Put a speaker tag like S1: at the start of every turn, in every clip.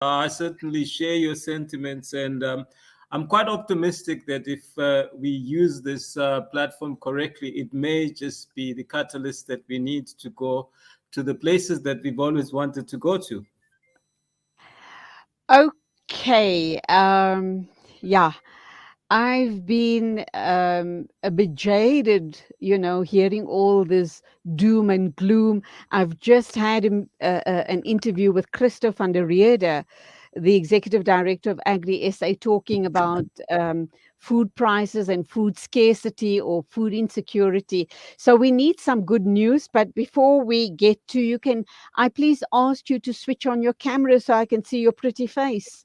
S1: I certainly share your sentiments, and I'm quite optimistic that if we use this platform correctly, it may just be the catalyst that we need to go to the places that we've always wanted to go to.
S2: Okay. Yeah. I've been a bit jaded, hearing all this doom and gloom. I've just had an interview with Christo van der Riede, the executive director of AgriSA, talking about food prices and food scarcity or food insecurity. So we need some good news. But before we get to you, can I please ask you to switch on your camera so I can see your pretty face?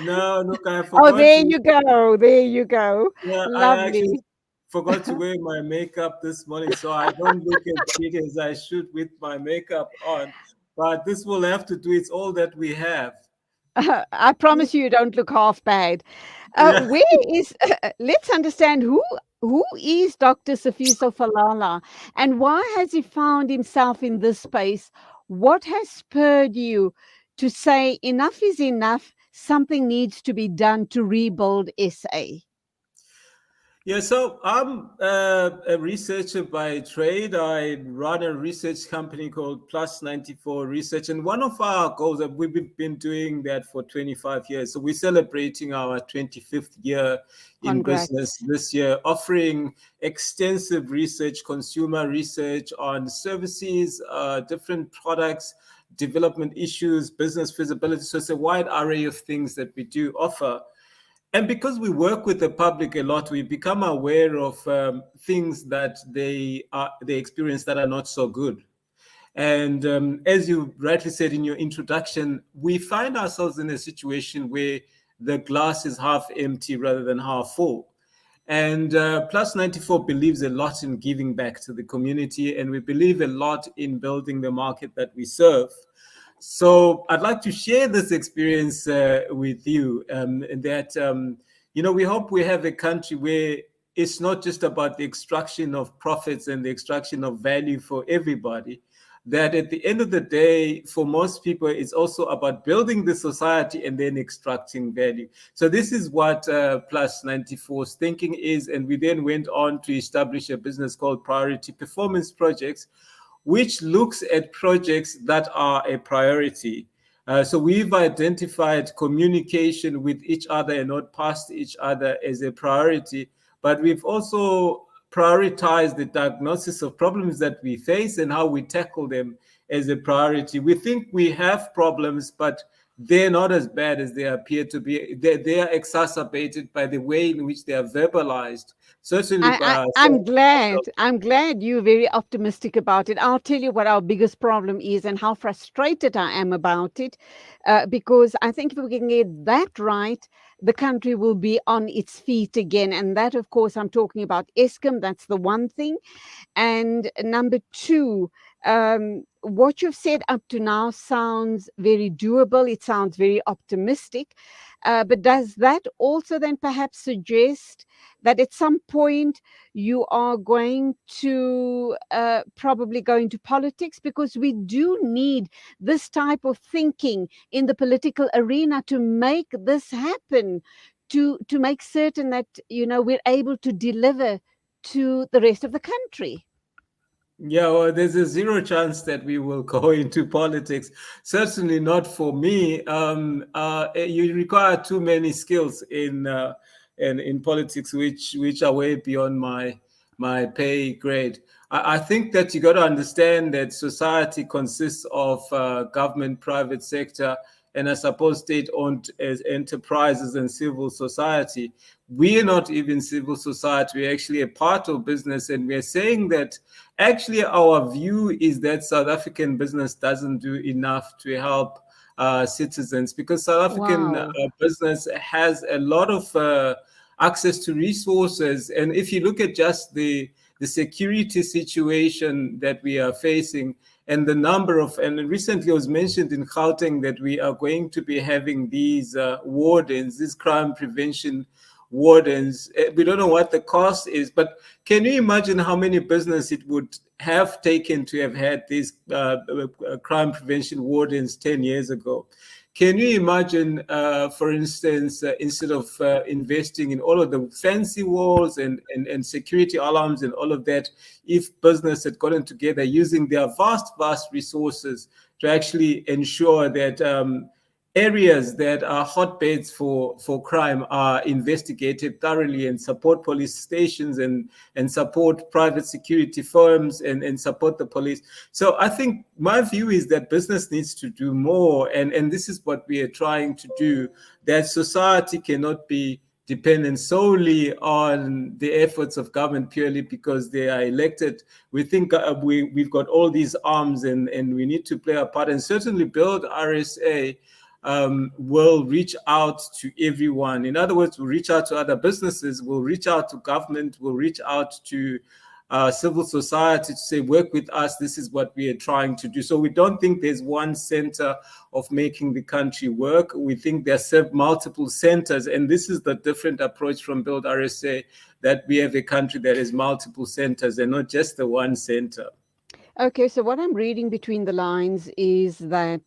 S1: No, look, I
S2: Oh,
S1: forgot
S2: there
S1: to.
S2: you go. There you go.
S1: Yeah, I actually
S2: Lovely.
S1: forgot to wear my makeup this morning, so I don't look as big as I should with my makeup on. But this will have to do. It's all that we have.
S2: I promise you don't look half bad.
S1: Yeah.
S2: Where is, let's understand who is Dr. Sifiso Falala and why has he found himself in this space? What has spurred you to say enough is enough, something needs to be done to rebuild SA?
S1: Yeah, so I'm a researcher by trade. I run a research company called Plus 94 Research. And one of our goals that we've been doing that for 25 years. So we're celebrating our 25th year in business
S2: Congrats.
S1: this year, offering extensive research, consumer research on services, different products, development issues, business feasibility. So it's a wide array of things that we do offer. And because we work with the public a lot, we become aware of things that they experience that are not so good. And as you rightly said in your introduction, we find ourselves in a situation where the glass is half empty rather than half full. And Plus 94 believes a lot in giving back to the community, and we believe a lot in building the market that we serve. So I'd like to share this experience with you. We hope we have a country where it's not just about the extraction of profits and the extraction of value for everybody. That at the end of the day, for most people, it's also about building the society and then extracting value. So this is what Plus 94's thinking is. And we then went on to establish a business called Priority Performance Projects, which looks at projects that are a priority. So we've identified communication with each other and not past each other as a priority, but we've also prioritized the diagnosis of problems that we face and how we tackle them as a priority. We think we have problems, but they're not as bad as they appear to be. They are exacerbated by the way in which they are verbalized, certainly by
S2: I'm
S1: ourselves.
S2: glad. I'm glad you're very optimistic about it. I'll tell you what our biggest problem is and how frustrated I am about it. Because I think if we can get that right, the country will be on its feet again. And that, of course, I'm talking about Eskom. That's the one thing. And number two, what you've said up to now sounds very doable. It sounds very optimistic. But does that also then perhaps suggest that at some point you are going to probably go into politics? Because we do need this type of thinking in the political arena to make this happen, to make certain that, we're able to deliver to the rest of the country.
S1: Yeah, well, there's a zero chance that we will go into politics. Certainly not for me. You require too many skills in politics, which are way beyond my pay grade. I think that you got to understand that society consists of government, private sector, and I suppose state-owned as enterprises and civil society. We are not even civil society. We're actually a part of business, and we're saying that actually our view is that South African business doesn't do enough to help citizens, because South African
S2: Wow.
S1: business has a lot of access to resources. And if you look at just the security situation that we are facing, and the number of, and recently it was mentioned in Gauteng that we are going to be having these wardens, these crime prevention wardens. We don't know what the cost is, but can you imagine how many business it would have taken to have had these crime prevention wardens 10 years ago? Can you imagine, for instance, instead of investing in all of the fancy walls and security alarms and all of that, if business had gotten together using their vast resources to actually ensure that areas that are hotbeds for crime are investigated thoroughly, and support police stations and support private security firms and support the police. So I think my view is that business needs to do more, and this is what we are trying to do, that society cannot be dependent solely on the efforts of government purely because they are elected. We think we've got all these arms and we need to play a part, and certainly BuildRSA will reach out to everyone. In other words, we'll reach out to other businesses, we'll reach out to government, we'll reach out to civil society to say, work with us, this is what we are trying to do. So we don't think there's one center of making the country work. We think there's multiple centers, and this is the different approach from BuildRSA, that we have a country that has multiple centers and not just the one center.
S2: Okay, so what I'm reading between the lines is that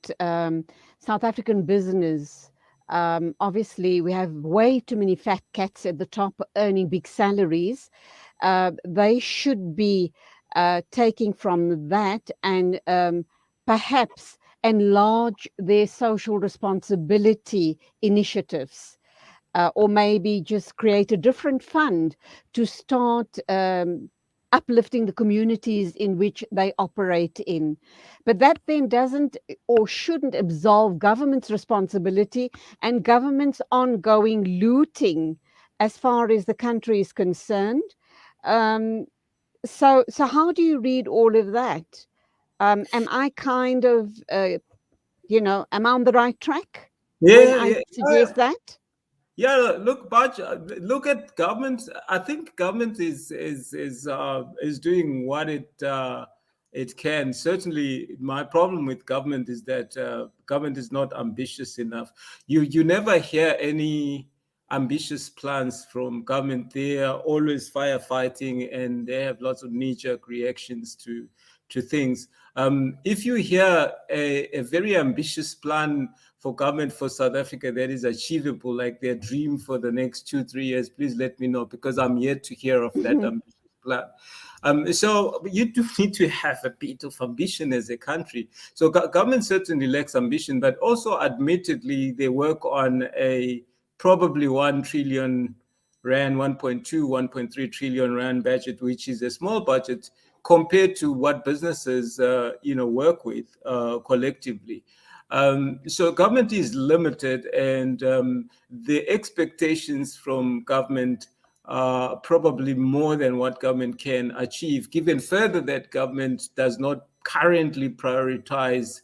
S2: South African business, obviously, we have way too many fat cats at the top earning big salaries. They should be taking from that and perhaps enlarge their social responsibility initiatives. Or maybe just create a different fund to start uplifting the communities in which they operate in. But that then doesn't or shouldn't absolve government's responsibility and government's ongoing looting as far as the country is concerned. So how do you read all of that? Am I kind of, am I on the right track when I suggest that?
S1: Yeah, look, Baj, look at government. I think government is doing what it can. Certainly, my problem with government is that government is not ambitious enough. You never hear any ambitious plans from government. They are always firefighting, and they have lots of knee-jerk reactions to things. If you hear a very ambitious plan for government for South Africa that is achievable, like their dream for the next 2-3 years, please let me know, because I'm yet to hear of that ambitious plan. So you do need to have a bit of ambition as a country. So government certainly lacks ambition, but also admittedly, they work on a probably 1 trillion rand, 1.2, 1.3 trillion rand budget, which is a small budget compared to what businesses work with collectively. So government is limited, and the expectations from government are probably more than what government can achieve, given further that government does not currently prioritize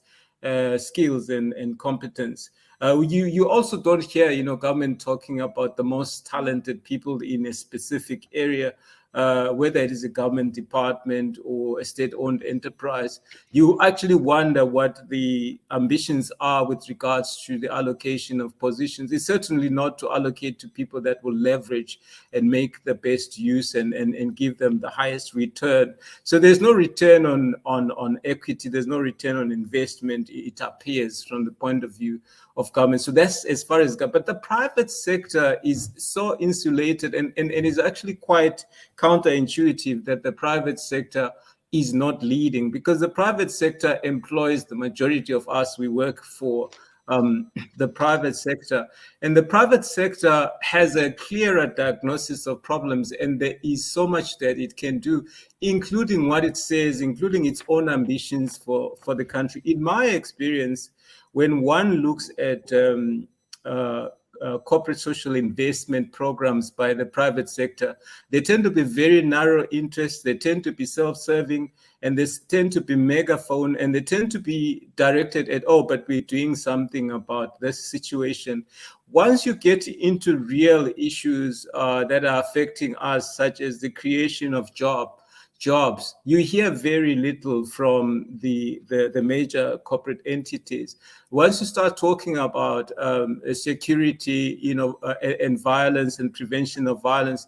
S1: skills and competence. You also don't hear, government talking about the most talented people in a specific area. Whether it is a government department or a state-owned enterprise, you actually wonder what the ambitions are with regards to the allocation of positions. It's certainly not to allocate to people that will leverage and make the best use and give them the highest return. So there's no return on equity, there's no return on investment, it appears, from the point of view of government. So that's as far as government. But the private sector is so insulated and is actually quite counterintuitive that the private sector is not leading, because the private sector employs the majority of us. We work for the private sector, and the private sector has a clearer diagnosis of problems, and there is so much that it can do, including what it says, including its own ambitions for the country. In my experience, when one looks at corporate social investment programs by the private sector, they tend to be very narrow interests, they tend to be self-serving, and they tend to be megaphone, and they tend to be directed at, oh, but we're doing something about this situation. Once you get into real issues that are affecting us, such as the creation of jobs, jobs. You hear very little from the major corporate entities. Once you start talking about security, and violence and prevention of violence,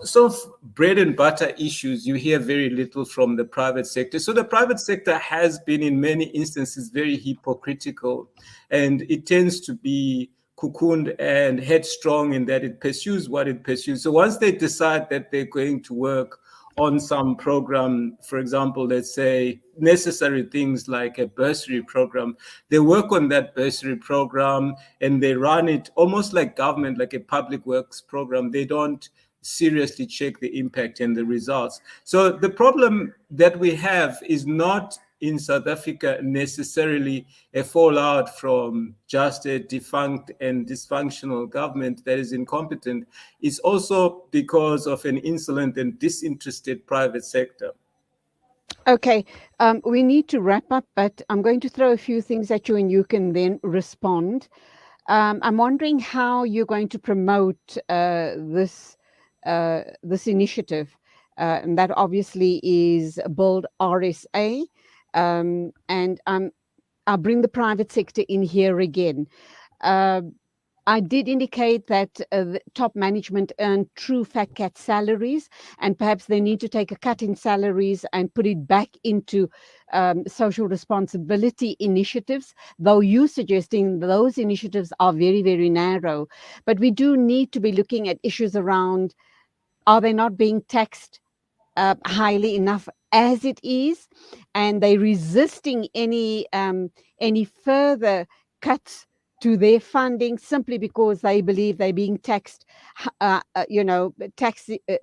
S1: sort of bread and butter issues, you hear very little from the private sector. So the private sector has been, in many instances, very hypocritical, and it tends to be cocooned and headstrong in that it pursues what it pursues. So once they decide that they're going to work on some program, for example, let's say necessary things like a bursary program, they work on that bursary program and they run it almost like government, like a public works program. They don't seriously check the impact and the results. So the problem that we have is not in South Africa necessarily a fallout from just a defunct and dysfunctional government that is incompetent. It's also because of an insolent and disinterested private sector.
S2: Okay, we need to wrap up, but I'm going to throw a few things at you and you can then respond. I'm wondering how you're going to promote this initiative, and that obviously is BuildRSA. And I'll bring the private sector in here again. I did indicate that the top management earn true fat cat salaries, and perhaps they need to take a cut in salaries and put it back into social responsibility initiatives, though you suggesting those initiatives are very, very narrow. But we do need to be looking at issues around, are they not being taxed highly enough as it is, and they resisting any further cuts to their funding simply because they believe they're being taxed,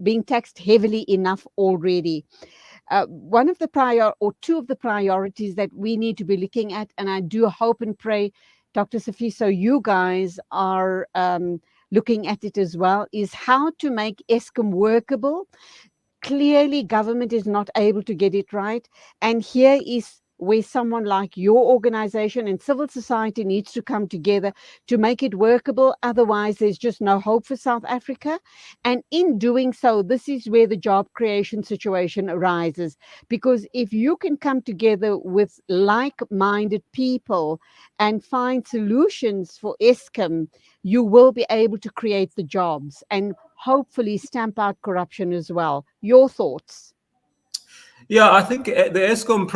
S2: being taxed heavily enough already. One of the two of the priorities that we need to be looking at, and I do hope and pray, Dr. Sifiso, you guys are looking at it as well, is how to make Eskom workable. Clearly, government is not able to get it right. And here is where someone like your organization and civil society needs to come together to make it workable. Otherwise, there's just no hope for South Africa. And in doing so, this is where the job creation situation arises. Because if you can come together with like-minded people and find solutions for Eskom, you will be able to create the jobs and hopefully stamp out corruption as well. Your thoughts?
S1: Yeah, I think the Eskom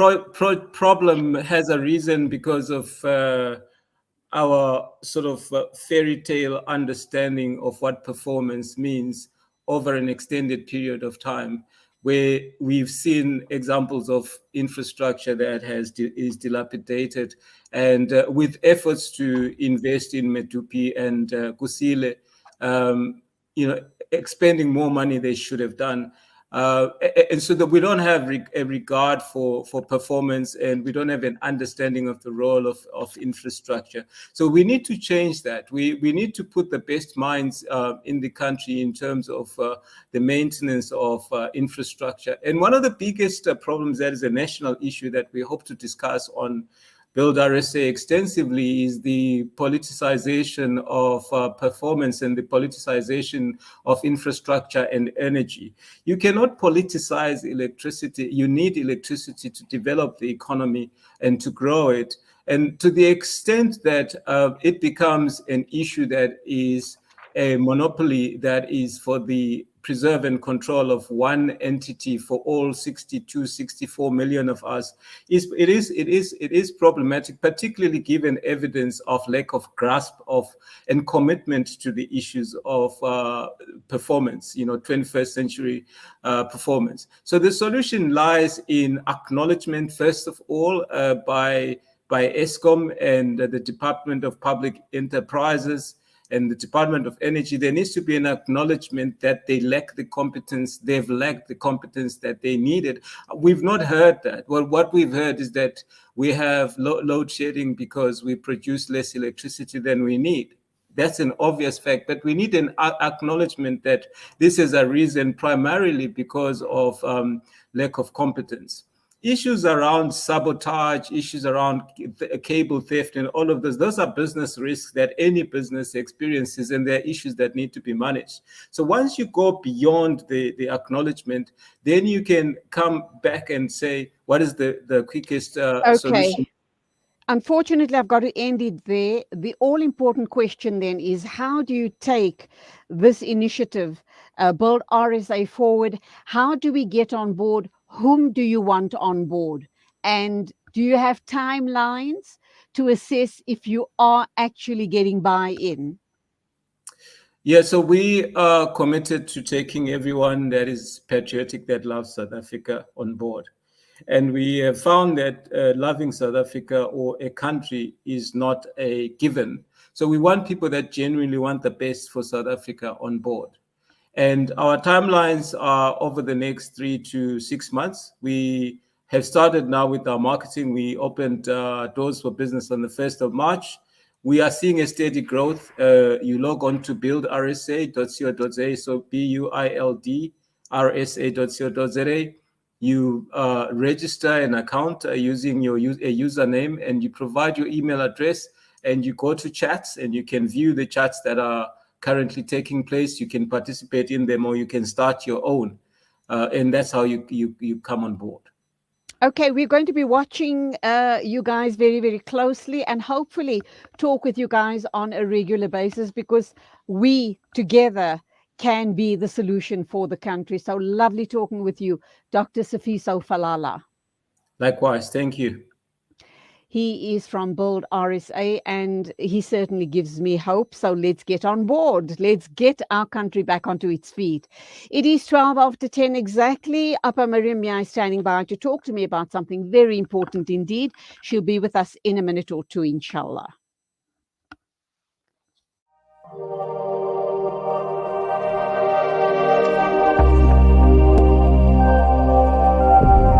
S1: problem has a reason because of our sort of fairy tale understanding of what performance means over an extended period of time, where we've seen examples of infrastructure that is dilapidated, and with efforts to invest in Medupi and Kusile, expending more money they should have done. And so that we don't have a regard for performance, and we don't have an understanding of the role of infrastructure. So we need to change that. We need to put the best minds in the country in terms of the maintenance of infrastructure. And one of the biggest problems that is a national issue that we hope to discuss on BuildRSA extensively is the politicization of performance and the politicization of infrastructure and energy. You cannot politicize electricity. You need electricity to develop the economy and to grow it. And to the extent that it becomes an issue that is a monopoly that is for the preserve and control of one entity for all 62, 64 million of us, it is problematic, particularly given evidence of lack of grasp of and commitment to the issues of performance, 21st century performance. So the solution lies in acknowledgement, first of all, by Eskom and the Department of Public Enterprises and the Department of Energy. There needs to be an acknowledgement that they lack the competence, they've lacked the competence that they needed. We've not heard that. Well, what we've heard is that we have load shedding because we produce less electricity than we need. That's an obvious fact, but we need an acknowledgement that this is a reason primarily because of lack of competence. issues around sabotage, issues around cable theft, and all of those are business risks that any business experiences, and they're issues that need to be managed. So once you go beyond the acknowledgement, then you can come back and say, what is the quickest solution?
S2: Okay. Unfortunately, I've got to end it there. The all important question then is, how do you take this initiative, Build RSA, forward? How do we get on board? Whom do you want on board? And do you have timelines to assess if you are actually getting buy-in?
S1: Yeah, so we are committed to taking everyone that is patriotic, that loves South Africa, on board. And we have found that loving South Africa or a country is not a given. So we want people that genuinely want the best for South Africa on board. And our timelines are over the next 3 to 6 months. We have started now with our marketing. We opened doors for business on the 1st of March. We are seeing a steady growth. You log on to buildrsa.co.za, so BUILDRSA.co.za. You register an account using a username, and you provide your email address, and you go to chats, and you can view the chats that are currently taking place. You can participate in them, or you can start your own, and that's how you come on board.
S2: Okay, we're going to be watching you guys very, very closely, and hopefully talk with you guys on a regular basis, because we together can be the solution for the country. So lovely talking with you, Dr. Sifiso Falala.
S1: Likewise, thank you.
S2: He is from Build RSA, and he certainly gives me hope. So let's get on board. Let's get our country back onto its feet. It is 12 after 10 exactly. Appa Miriam is standing by to talk to me about something very important indeed. She'll be with us in a minute or two, inshallah.